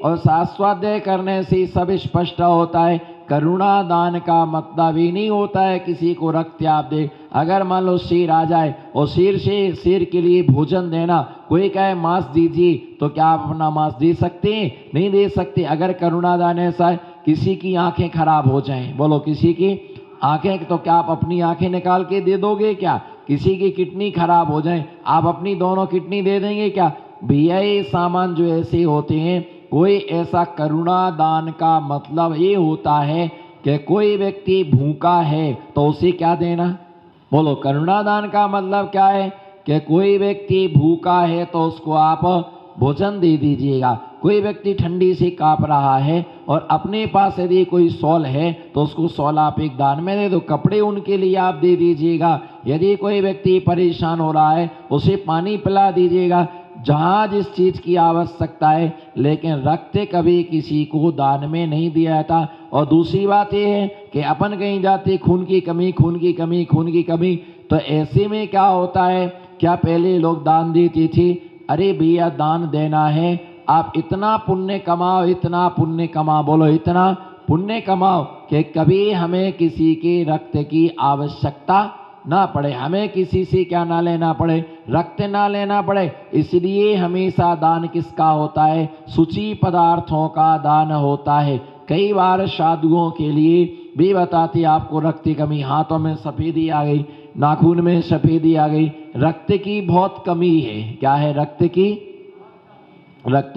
और स्वाध्याय करने से सब स्पष्ट होता है। करुणा दान का मतलब ही नहीं होता है किसी को रक्त आप दे। अगर मान लो शेर आ जाए और शेर के लिए भोजन देना, कोई कहे मांस दीजिए, तो क्या आप अपना मांस दे सकते हैं? नहीं दे सकते। अगर करुणा दान ऐसा है, किसी की आंखें खराब हो जाएं, बोलो किसी की आंखें, तो क्या आप अपनी आंखें निकाल के दे दोगे क्या? किसी की किडनी खराब हो जाए, आप अपनी दोनों किडनी दे देंगे क्या? भैया ये सामान जो ऐसे होते हैं, कोई ऐसा करुणा दान का मतलब ये होता है कि कोई व्यक्ति भूखा है तो उसे क्या देना? बोलो करुणा दान का मतलब क्या है? कि कोई व्यक्ति भूखा है तो उसको आप भोजन दे दीजिएगा। कोई व्यक्ति ठंडी से कांप रहा है और अपने पास यदि कोई शॉल है तो उसको शॉल आप एक दान में दे दो, कपड़े उनके लिए आप दे दीजिएगा। यदि कोई व्यक्ति परेशान हो रहा है उसे पानी पिला दीजिएगा, जहाँ जिस चीज़ की आवश्यकता है। लेकिन रक्त कभी किसी को दान में नहीं दिया जाता। और दूसरी बात यह है कि अपन कहीं जाते खून की कमी, तो ऐसे में क्या होता है, क्या पहले लोग दान देते थे? अरे भैया दान देना है, आप इतना पुण्य कमाओ, बोलो इतना पुण्य कमाओ कि कभी हमें किसी के रक्त की आवश्यकता ना पड़े, हमें किसी से क्या ना लेना पड़े, रक्त ना लेना पड़े। इसलिए हमेशा दान किसका होता है? शुचि पदार्थों का दान होता है। कई बार साधुओं के लिए भी बताती आपको रक्त की कमी, हाथों में सफेदी आ गई, नाखून में सफेदी आ गई, रक्त की बहुत कमी है। क्या है? रक्त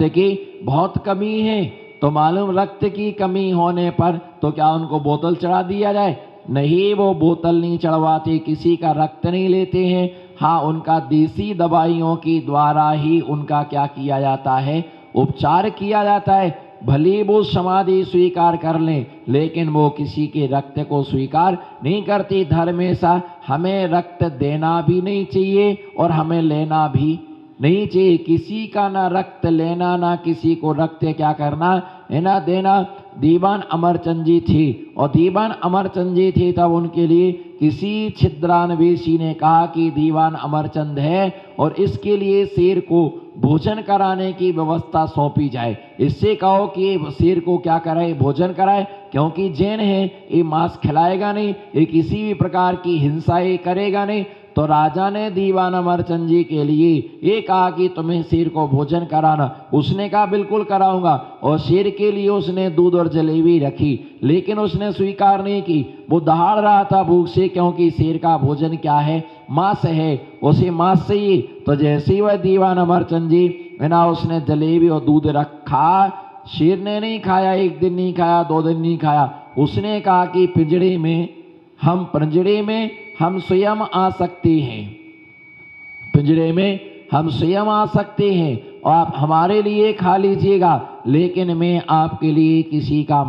की बहुत कमी है। तो मालूम रक्त की कमी होने पर तो क्या उनको बोतल चढ़ा दिया जाए? नहीं, वो बोतल नहीं चढ़वाते, किसी का रक्त नहीं लेते हैं। हाँ, उनका देसी दवाइयों के द्वारा ही उनका क्या किया जाता है? उपचार किया जाता है। भले वो समाधि स्वीकार कर लें, लेकिन वो किसी के रक्त को स्वीकार नहीं करती। धर्म ऐसा, हमें रक्त देना भी नहीं चाहिए और हमें लेना भी नहीं चाहिए। किसी का ना रक्त लेना, ना किसी को रक्त क्या करना है ना देना। दीवान अमरचंद जी थे, और दीवान अमरचंद जी थे तब उनके लिए किसी छिद्रान्वेषी ने कहा कि दीवान अमरचंद है और इसके लिए शेर को भोजन कराने की व्यवस्था सौंपी जाए। इससे कहो कि ये शेर को क्या कराए? भोजन कराए, क्योंकि जैन है, ये मांस खिलाएगा नहीं, ये किसी भी प्रकार की हिंसा ये करेगा नहीं। तो राजा ने दीवान अमरचंद जी के लिए ये कहा कि तुम्हें शेर को भोजन कराना। उसने कहा बिल्कुल कराऊंगा, और शेर के लिए उसने दूध और जलेबी रखी, लेकिन उसने स्वीकार नहीं की। वो दहाड़ रहा था भूख से, क्योंकि शेर का भोजन क्या है? मांस है, उसे मांस चाहिए। तो जैसे ही वह दीवान अमरचंद जी है ना, उसने जलेबी और दूध रखा, शेर ने नहीं खाया, एक दिन नहीं खाया, 2 दिन नहीं खाया। उसने कहा कि पिंजड़े में हम स्वयं आ सकते हैं, पिंजरे में हम स्वयं आ सकते हैं, और आप हमारे लिए खा लीजिएगा, लेकिन मैं आपके लिए किसी का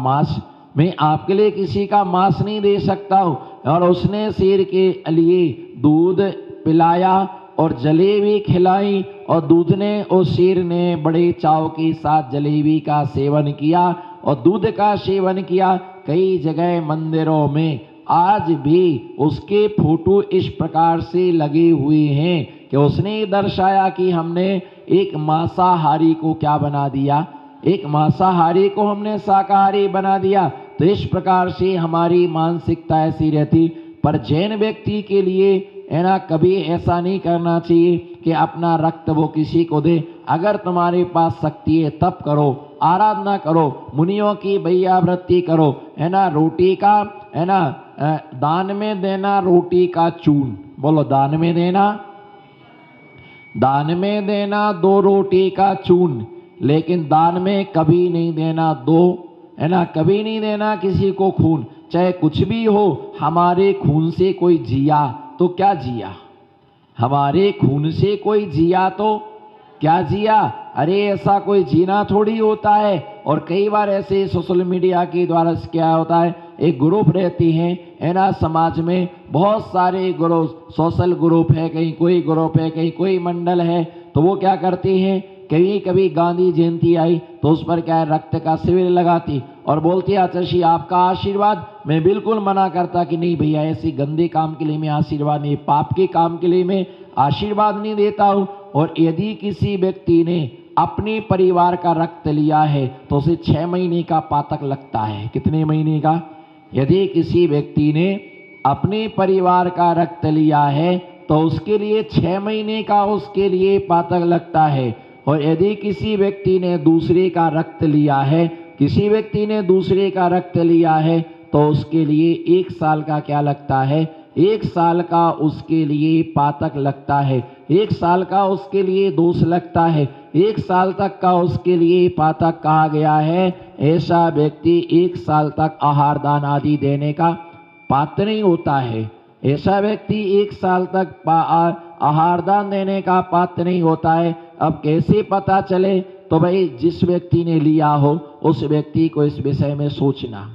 मांस नहीं दे सकता हूँ। और उसने शेर के लिए दूध पिलाया और जलेबी खिलाई, और शेर ने बड़े चाव के साथ जलेबी का सेवन किया और दूध का सेवन किया। कई जगह मंदिरों में आज भी उसके फोटो इस प्रकार से लगे हुए हैं कि उसने दर्शाया कि हमने एक मांसाहारी को क्या बना दिया? एक मांसाहारी को हमने शाकाहारी बना दिया। तो इस प्रकार से हमारी मानसिकता ऐसी रहती। पर जैन व्यक्ति के लिए है ना, कभी ऐसा नहीं करना चाहिए कि अपना रक्त वो किसी को दे। अगर तुम्हारे पास शक्ति है तब करो, आराधना करो, मुनियों की भैया वृत्ति करो, है ना। रोटी का है ना, दान में देना रोटी का चून, बोलो दान में देना 2 रोटी का चून, लेकिन दान में कभी नहीं देना 2, है ना, कभी नहीं देना किसी को खून, चाहे कुछ भी हो। हमारे खून से कोई जिया तो क्या जिया? हमारे खून से कोई जिया तो क्या जिया? अरे ऐसा कोई जीना थोड़ी होता है। और कई बार ऐसे सोशल मीडिया के द्वारा क्या होता है, एक ग्रुप रहती है ना, समाज में बहुत सारे ग्रुप, सोशल ग्रुप है, कहीं कोई ग्रुप है, कहीं कोई मंडल है। तो वो क्या करती हैं, कभी गांधी जयंती आई तो उस पर क्या है, रक्त का शिविर लगाती और बोलती है आचार्य आपका आशीर्वाद। मैं बिल्कुल मना करता कि नहीं भैया, ऐसी गंदे काम के लिए मैं आशीर्वाद नहीं, पाप के काम के लिए मैं आशीर्वाद नहीं देता हूँ। और यदि किसी व्यक्ति ने अपने परिवार का रक्त लिया है तो उसे 6 महीने का पातक लगता है। कितने महीने का? यदि किसी व्यक्ति ने अपने परिवार का रक्त लिया है तो उसके लिए 6 महीने का उसके लिए पातक लगता है। और यदि किसी व्यक्ति ने दूसरे का रक्त लिया है, किसी व्यक्ति ने दूसरे का रक्त लिया है तो उसके लिए 1 साल का क्या लगता है? 1 साल का उसके लिए पातक लगता है। 1 साल का उसके लिए दोष लगता है। 1 साल तक का उसके लिए पातक कहा गया है। ऐसा व्यक्ति 1 साल तक आहार दान आदि देने का पात्र नहीं होता है। ऐसा व्यक्ति 1 साल तक आहार दान देने का पात्र नहीं होता है। अब कैसे पता चले? तो भाई जिस व्यक्ति ने लिया हो उस व्यक्ति को इस विषय में सोचना,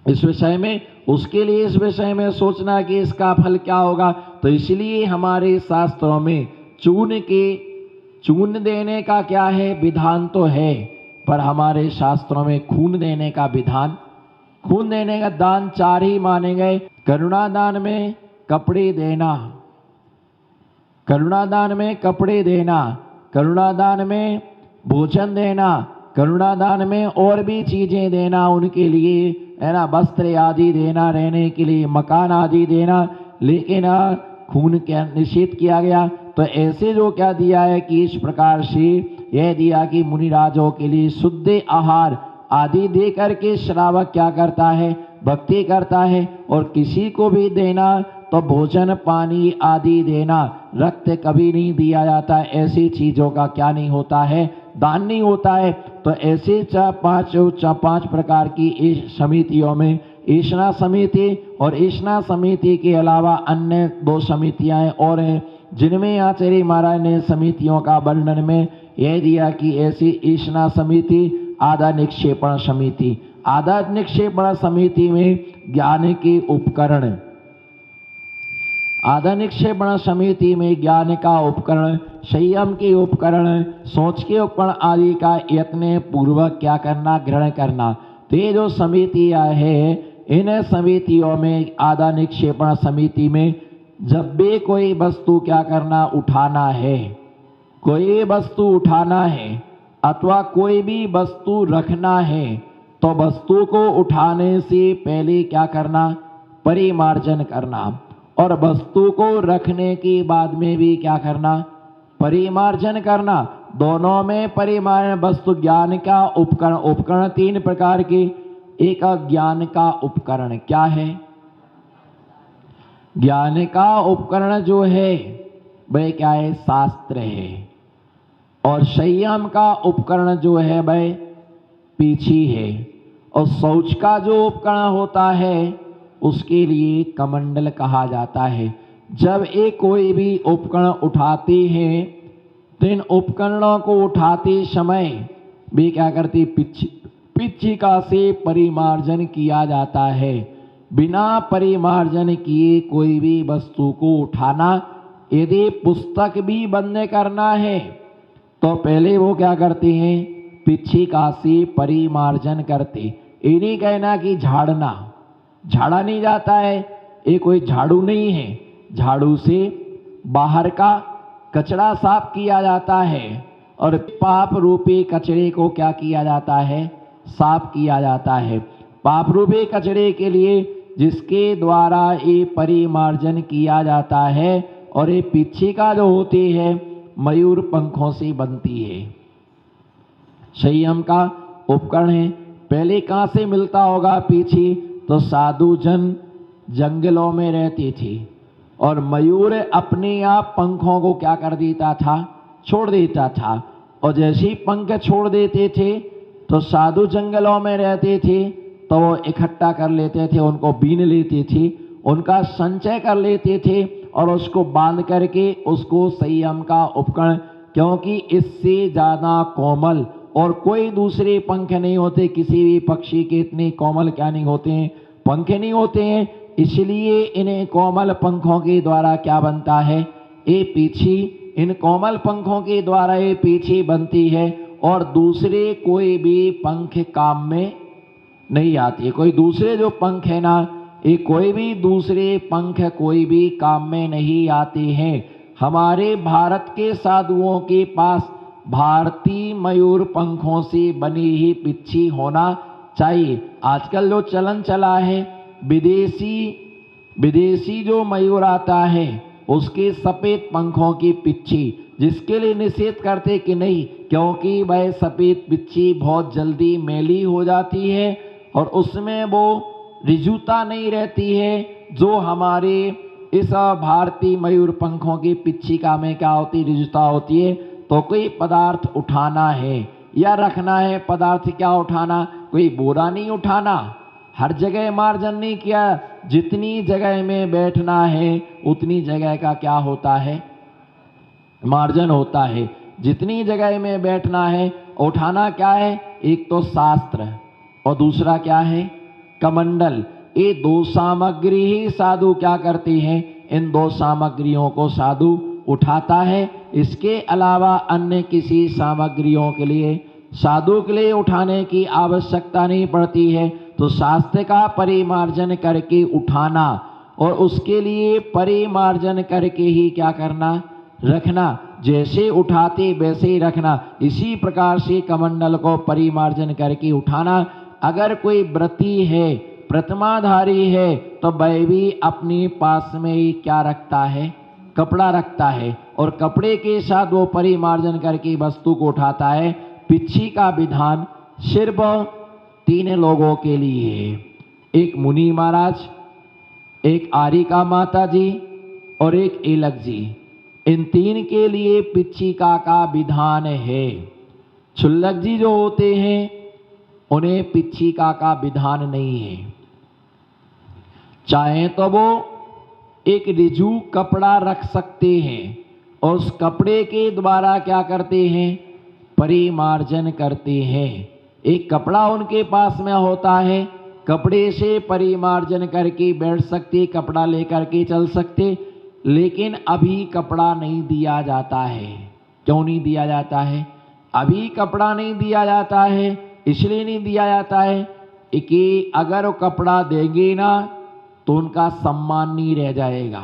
इस विषय में उसके लिए इस विषय में सोचना कि इसका फल क्या होगा। तो इसलिए हमारे शास्त्रों में चून देने का क्या है? विधान तो है, पर हमारे शास्त्रों में खून देने का विधान, खून देने का दान 4 ही माने गए। करुणादान में कपड़े देना, करुणादान में कपड़े देना, करुणादान में भोजन देना, करुणादान में और भी चीजें देना, उनके लिए है ना वस्त्र आदि देना, रहने के लिए मकान आदि देना। लेकिन खून क्या निषेध किया गया? तो ऐसे जो क्या दिया है कि इस प्रकार से यह दिया कि मुनिराजों के लिए शुद्ध आहार आदि दे करके श्रावक क्या करता है? भक्ति करता है। और किसी को भी देना तो भोजन पानी आदि देना, रक्त कभी नहीं दिया जाता। ऐसी चीजों का क्या नहीं होता है? दान नहीं होता है। तो ऐसे 5 प्रकार की इस समितियों में ईशना समिति और ईशना समिति के अलावा अन्य 2 समितियां और हैं, जिनमें आचार्य महाराज ने समितियों का वर्णन में यह दिया कि ऐसी ईशना समिति, आधा निक्षेपण समिति। आधा निक्षेपण समिति में ज्ञान के उपकरण, आधा निक्षेपण समिति में ज्ञान का उपकरण, संयम के उपकरण, सोच के उपकरण आदि का यत्न पूर्वक क्या करना? ग्रहण करना। तो ये जो समितियां है, इन समितियों में आधा निक्षेपण समिति में जब भी कोई वस्तु क्या करना? उठाना है, कोई वस्तु उठाना है अथवा कोई भी वस्तु रखना है तो वस्तु को उठाने से पहले क्या करना? परिमार्जन करना। और वस्तु को रखने के बाद में भी क्या करना? परिमार्जन करना। दोनों में परिमार्जन। वस्तु ज्ञान का उपकरण, उपकरण 3 प्रकार के। एक ज्ञान का उपकरण क्या है? ज्ञान का उपकरण जो है वह क्या है? शास्त्र है। और संयम का उपकरण जो है वह पीछी है। और शौच का जो उपकरण होता है उसके लिए कमंडल कहा जाता है। जब एक कोई भी उपकरण उठाते हैं तो इन उपकरणों को उठाते समय भी क्या करती? पिच्छिका से परिमार्जन किया जाता है। बिना परिमार्जन किए कोई भी वस्तु को उठाना, यदि पुस्तक भी बंद करना है तो पहले वो क्या करते हैं? पिच्छिका से परिमार्जन करते। ये नहीं कहना कि झाड़ना, झाड़ा नहीं जाता है, ये कोई झाड़ू नहीं है। झाड़ू से बाहर का कचरा साफ किया जाता है और पाप रूपी कचरे को क्या किया जाता है? साफ किया जाता है। पाप रूपी कचरे के लिए जिसके द्वारा ये परिमार्जन किया जाता है। और ये पिच्छिका जो होती है मयूर पंखों से बनती है। संयम का उपकरण है। पहले कहाँ से मिलता होगा पीछी? तो साधु जन जंगलों में रहती थी और मयूर अपने आप पंखों को क्या कर देता था? छोड़ देता था। और जैसे ही पंख छोड़ देते थे तो साधु जंगलों में रहते थे तो वो इकट्ठा कर लेते थे, उनको बीन लेते थे, उनका संचय कर लेते थे और उसको बांध करके उसको संयम का उपकरण, क्योंकि इससे ज़्यादा कोमल और कोई दूसरे पंख नहीं होते। किसी भी पक्षी के इतने कोमल क्या नहीं होते हैं? पंख नहीं होते हैं। इसलिए इन्हें कोमल पंखों के द्वारा क्या बनता है? ये पीछी। इन कोमल पंखों के द्वारा ये पीछी बनती है और दूसरे कोई भी पंख काम में नहीं आती है। कोई दूसरे जो पंख है ना, ये कोई भी दूसरे पंख कोई भी काम में नहीं आते हैं। हमारे भारत के साधुओं के पास भारतीय मयूर पंखों से बनी ही पिच्छी होना चाहिए। आजकल जो चलन चला है, विदेशी जो मयूर आता है उसके सफ़ेद पंखों की पिच्छी, जिसके लिए निषेध करते कि नहीं, क्योंकि वह सफ़ेद पिच्छी बहुत जल्दी मैली हो जाती है और उसमें वो ऋजुता नहीं रहती है जो हमारे इस भारतीय मयूर पंखों की पिच्छी का में क्या होती, ऋजुता होती है। तो कोई पदार्थ उठाना है या रखना है, पदार्थ क्या उठाना, कोई बोरा नहीं उठाना, हर जगह मार्जन नहीं किया, जितनी जगह में बैठना है उतनी जगह का क्या होता है, मार्जन होता है। जितनी जगह में बैठना है, उठाना क्या है, एक तो शास्त्र और दूसरा क्या है, कमंडल। ये दो सामग्री ही साधु क्या करती हैं, इन दो सामग्रियों को साधु उठाता है। इसके अलावा अन्य किसी सामग्रियों के लिए साधु के लिए उठाने की आवश्यकता नहीं पड़ती है। तो शास्त्र का परिमार्जन करके उठाना और उसके लिए परिमार्जन करके ही क्या करना, रखना, जैसे उठाते वैसे ही रखना। इसी प्रकार से कमंडल को परिमार्जन करके उठाना। अगर कोई व्रती है, प्रतिमाधारी है, तो वह भी अपने पास में ही क्या रखता है, कपड़ा रखता है और कपड़े के साथ वो परिमार्जन करके वस्तु को उठाता है। पिच्छी का विधान सिर्फ 3 लोगों के लिए है, एक मुनि महाराज, एक आरिका माता जी और एक एलक जी। इन 3 के लिए पिच्छी का विधान है। क्षुल्लक जी जो होते हैं उन्हें पिच्छी का विधान नहीं है। चाहे तो वो एक ऋजु कपड़ा रख सकते हैं और उस कपड़े के द्वारा क्या करते हैं, परिमार्जन करते हैं। एक कपड़ा उनके पास में होता है, कपड़े से परिमार्जन करके बैठ सकते, कपड़ा लेकर के चल सकते। लेकिन अभी कपड़ा नहीं दिया जाता है। क्यों नहीं दिया जाता है? अभी कपड़ा नहीं दिया जाता है, इसलिए नहीं दिया जाता है कि अगर वो कपड़ा देंगे ना तो उनका सम्मान नहीं रह जाएगा,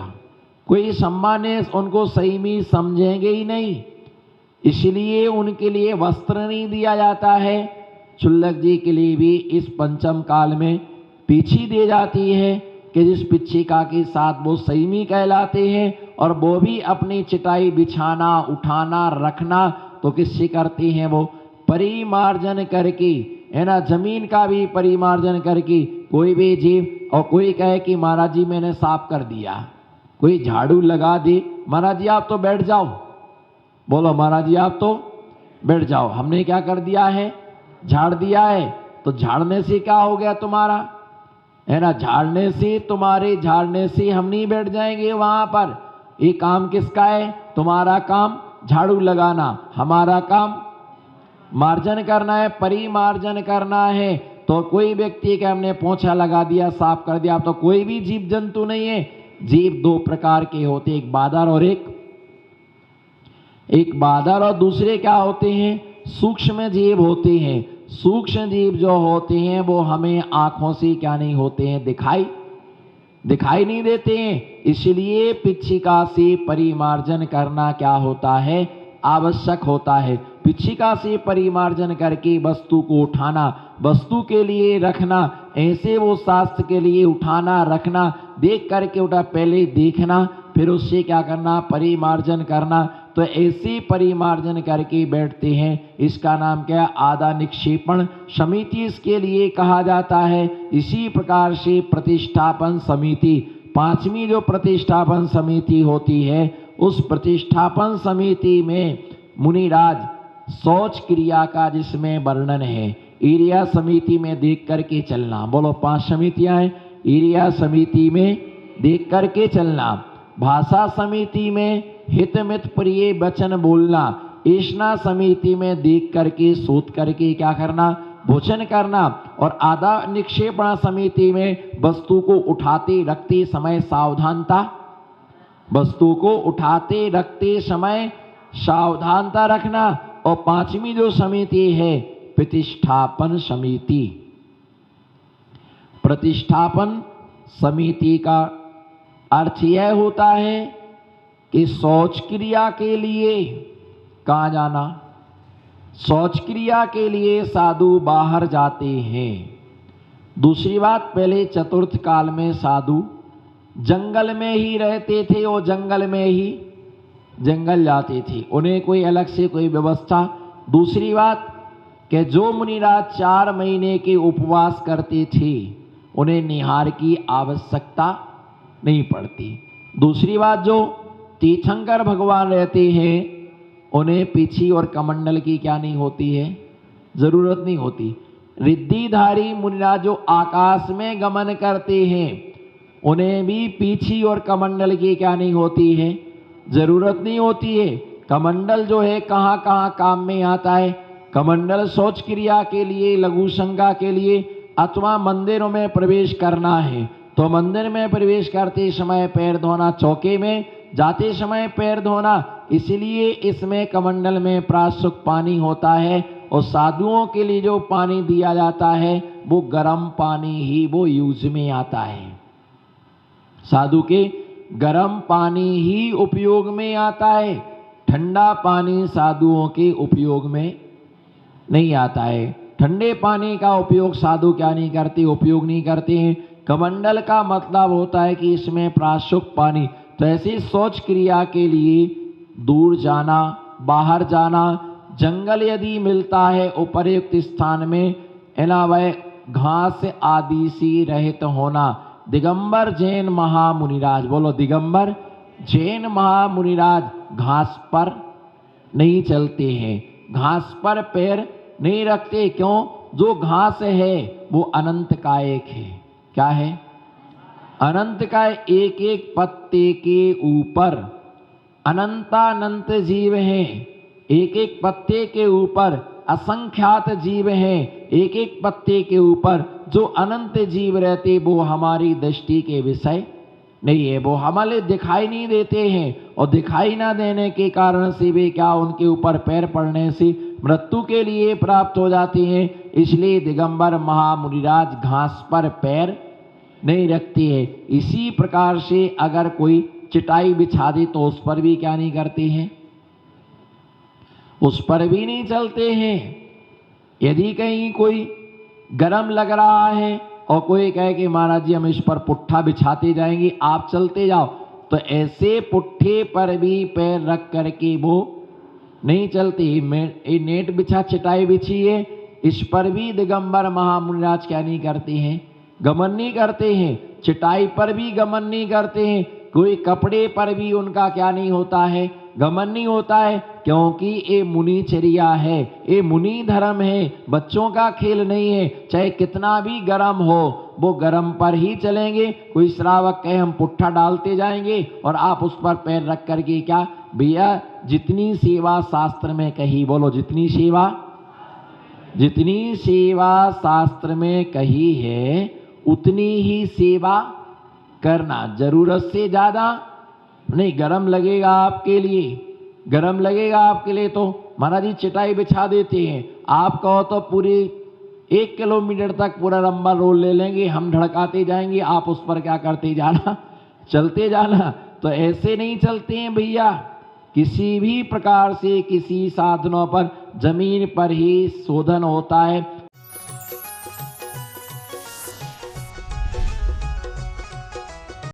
कोई सम्मान है उनको सही में समझेंगे ही नहीं, इसलिए उनके लिए वस्त्र नहीं दिया जाता है। क्षुल्लक जी के लिए भी इस पंचम काल में पीछी दी जाती है कि जिस पिच्छिका के साथ वो संयमी कहलाते हैं और वो भी अपनी चिटाई बिछाना, उठाना, रखना तो किससे करते हैं, वो परिमार्जन करके, है ना, जमीन का भी परिमार्जन करके। कोई भी जीव और कोई कहे कि महाराज जी मैंने साफ कर दिया, कोई झाड़ू लगा दे, महाराज जी आप तो बैठ जाओ, बोलो महाराज जी आप तो बैठ जाओ, हमने क्या कर दिया है, झाड़ दिया है। तो झाड़ने से क्या हो गया तुम्हारा, है ना, झाड़ने से, तुम्हारे झाड़ने से हम नहीं बैठ जाएंगे वहां पर। ये काम किसका है, तुम्हारा काम झाड़ू लगाना, हमारा काम मार्जन करना है, परिमार्जन करना है। तो कोई व्यक्ति के हमने पोंछा लगा दिया, साफ कर दिया, तो कोई भी जीव जंतु नहीं है। जीव 2 प्रकार के होते हैं, एक बादर और एक बादर और दूसरे क्या होते हैं, सूक्ष्म जीव होते हैं। सूक्ष्म जीव जो होते हैं वो हमें आंखों से क्या नहीं होते हैं, दिखाई नहीं देते हैं। इसलिए पिच्छिका से परिमार्जन करना क्या होता है, आवश्यक होता है। पिच्छिका से परिमार्जन करके वस्तु को उठाना, वस्तु के लिए रखना, ऐसे वो शास्त्र के लिए उठाना रखना, देख करके उठा, पहले देखना फिर उससे क्या करना, परिमार्जन करना। तो ऐसे परिमार्जन करके बैठते हैं। इसका नाम क्या है, आदा निक्षेपण समिति इसके लिए कहा जाता है। इसी प्रकार से प्रतिष्ठापन समिति, 5वीं जो प्रतिष्ठापन समिति होती है, उस प्रतिष्ठापन समिति में मुनिराज शौच क्रिया का जिसमें वर्णन है, ईरिया समिति में देख करके चलना। बोलो 5 समितियां हैं, ईरिया समिति में देख करके चलना, भाषा समिति में हित मित प्रिय वचन बोलना, ईष्णा समिति में देख करके सोच करके क्या करना, भोजन करना, और आदा निक्षेपण समिति में वस्तु को उठाते रखते समय सावधानता, वस्तु को उठाते रखते समय सावधानता रखना। और 5वीं जो समिति है प्रतिष्ठापन समिति। प्रतिष्ठापन समिति का अर्थ यह होता है कि शौच क्रिया के लिए कहाँ जाना, शौच क्रिया के लिए साधु बाहर जाते हैं। दूसरी बात, पहले चतुर्थ काल में साधु जंगल में ही रहते थे और जंगल में ही जंगल जाते थे, उन्हें कोई अलग से कोई व्यवस्था। दूसरी बात कि जो मुनिराज 4 महीने के उपवास करते थे उन्हें निहार की आवश्यकता नहीं पड़ती। दूसरी बात, जो तीर्थंकर भगवान रहते हैं उन्हें पीछी और कमंडल की क्या नहीं होती है, जरूरत नहीं होती। रिद्धिधारी मुनिराज जो आकाश में गमन करते हैं उन्हें भी पीछी और कमंडल की क्या नहीं होती है, जरूरत नहीं होती है। कमंडल जो है कहाँ कहाँ काम में आता है। कमंडल शौच क्रिया के लिए, लघु शंका के लिए, अथवा मंदिरों में प्रवेश करना है तो मंदिर में प्रवेश करते समय पैर धोना, चौके में जाते समय पैर धोना, इसलिए इसमें कमंडल में प्राशुक पानी होता है। और साधुओं के लिए जो पानी दिया जाता है वो गर्म पानी ही वो यूज में आता है। साधु के गर्म पानी ही उपयोग में आता है, ठंडा पानी साधुओं के उपयोग में नहीं आता है। ठंडे पानी का उपयोग साधु क्या नहीं करते, उपयोग नहीं करते हैं। कमंडल का मतलब होता है कि इसमें प्राशुक पानी। तो ऐसी शौच क्रिया के लिए दूर जाना, बाहर जाना, जंगल यदि मिलता है उपयुक्त स्थान में, अलावा घास आदि से रहित होना। दिगंबर जैन महामुनिराज, बोलो दिगंबर जैन महामुनिराज घास पर नहीं चलते हैं, घास पर पैर नहीं रखते। क्यों? जो घास है वो अनंत कायक है। क्या है? अनंत का एक एक पत्ते के ऊपर अनंतानंत जीव हैं, एक एक पत्ते के ऊपर असंख्यात जीव हैं, एक एक पत्ते के ऊपर जो अनंत जीव रहते वो हमारी दृष्टि के विषय नहीं है, वो हमें दिखाई नहीं देते हैं। और दिखाई ना देने के कारण से वे क्या, उनके ऊपर पैर पड़ने से मृत्यु के लिए प्राप्त हो जाती हैं। इसलिए दिगंबर महामुनिराज घास पर पैर नहीं रखती है। इसी प्रकार से अगर कोई चटाई बिछा दे तो उस पर भी क्या नहीं करते हैं, उस पर भी नहीं चलते हैं। यदि कहीं कोई गरम लग रहा है और कोई कहे कि महाराज जी हम इस पर पुट्ठा बिछाते जाएंगे, आप चलते जाओ, तो ऐसे पुट्ठे पर भी पैर रख करके वो नहीं चलती। नेट बिछा, चटाई बिछी है, इस पर भी दिगंबर महामुनिराज क्या नहीं करते हैं, गमन नहीं करते हैं। चटाई पर भी गमन नहीं करते हैं, कोई कपड़े पर भी उनका क्या नहीं होता है, गमन नहीं होता है। क्योंकि ये मुनिचर्या है, ये मुनि धर्म है, बच्चों का खेल नहीं है। चाहे कितना भी गर्म हो वो गर्म पर ही चलेंगे। कोई श्रावक कहे हम पुट्ठा डालते जाएंगे और आप उस पर पैर रख करके क्या, भैया जितनी सेवा शास्त्र में कही, बोलो जितनी सेवा, जितनी सेवा शास्त्र में कही है उतनी ही सेवा करना, जरूरत से ज्यादा नहीं। गरम लगेगा आपके लिए, गरम लगेगा आपके लिए तो महाराज जी चटाई बिछा देते हैं, आप कहो तो पूरी 1 किलोमीटर तक पूरा लंबा रोड ले लेंगे, हम धड़काते जाएंगे, आप उस पर क्या करते जाना, चलते जाना। तो ऐसे नहीं चलते हैं भैया। किसी भी प्रकार से किसी साधनों पर जमीन पर ही शोधन होता है।